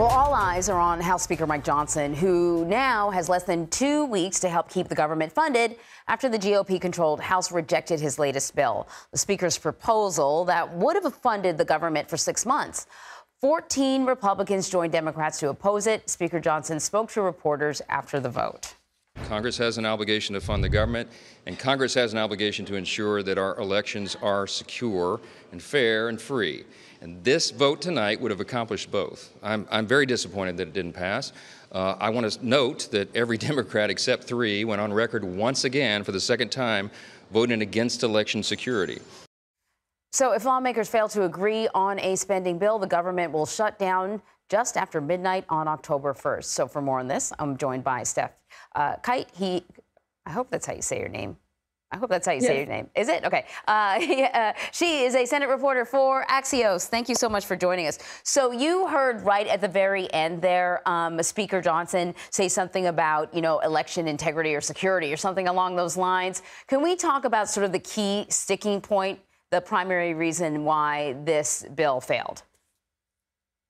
Well, all eyes are on House Speaker Mike Johnson, who now has less than 2 weeks to help keep the government funded after the GOP-controlled House rejected his latest bill, the Speaker's proposal that would have funded the government for 6 months. 14 Republicans joined Democrats to oppose it. Speaker Johnson spoke to reporters after the vote. Congress has an obligation to fund the government, and Congress has an obligation to ensure that our elections are secure and fair and free. And this vote tonight would have accomplished both. I'm very disappointed that it didn't pass. I want to note that every Democrat except 3 went on record once again for the second time voting against election security. So if lawmakers fail to agree on a spending bill, the government will shut down just after midnight on October 1st. So for more on this, I'm joined by Stef Kight. I hope that's how you say your name. I hope that's how you say your name. Is it? Okay. She is a Senate reporter for Axios. Thank you so much for joining us. So you heard right at the very end there, Speaker Johnson say something about, election integrity or security or something along those lines. Can we talk about sort of the key sticking point, the primary reason why this bill failed?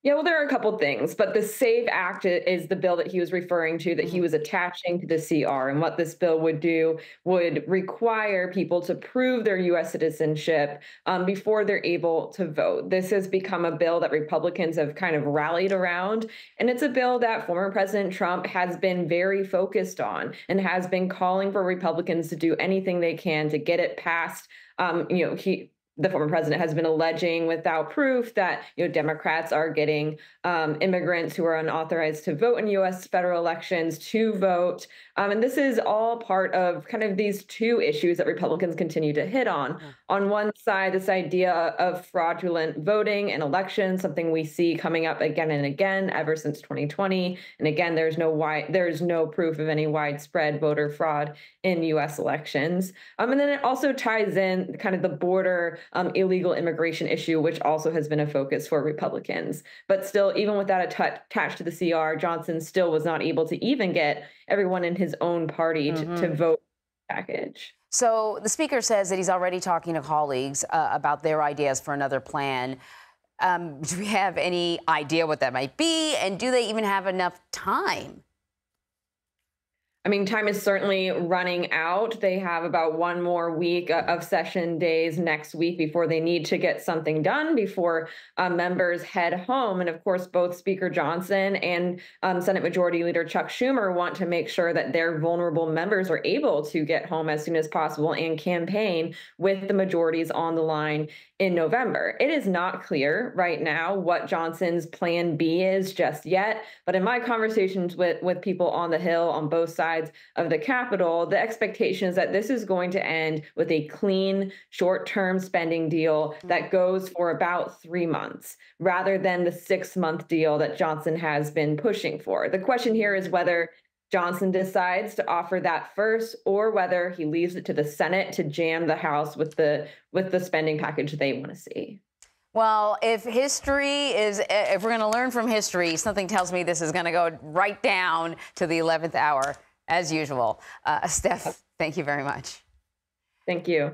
Yeah, well, there are a couple things, but the SAVE Act is the bill that he was referring to, that he was attaching to the CR. And what this bill would do would require people to prove their U.S. citizenship before they're able to vote. This has become a bill that Republicans have kind of rallied around. And it's a bill that former President Trump has been very focused on and has been calling for Republicans to do anything they can to get it passed. The former president has been alleging without proof that Democrats are getting immigrants who are unauthorized to vote in U.S. federal elections to vote. And this is all part of kind of these two issues that Republicans continue to hit on. On one side, this idea of fraudulent voting in elections, something we see coming up again and again ever since 2020. And again, there's no proof of any widespread voter fraud in U.S. elections. And then it also ties in kind of the border illegal immigration issue, which also has been a focus for Republicans. But still, even with that attached to the CR, Johnson still was not able to even get everyone in his own party to vote the package. So the speaker says that he's already talking to colleagues about their ideas for another plan. Do we have any idea what that might be? And do they even have enough time? I mean, time is certainly running out. They have about one more week of session days next week before they need to get something done before members head home. And of course, both Speaker Johnson and Senate Majority Leader Chuck Schumer want to make sure that their vulnerable members are able to get home as soon as possible and campaign with the majorities on the line in November. It is not clear right now what Johnson's plan B is just yet. But in my conversations with people on the Hill on both sides of the Capitol, the expectation is that this is going to end with a clean, short-term spending deal that goes for about 3 months, rather than the 6-month deal that Johnson has been pushing for. The question here is whether Johnson decides to offer that first, or whether he leaves it to the Senate to jam the House with the spending package they want to see. Well, if we're going to learn from history, something tells me this is going to go right down to the 11th hour. As usual. Stef, thank you very much. Thank you.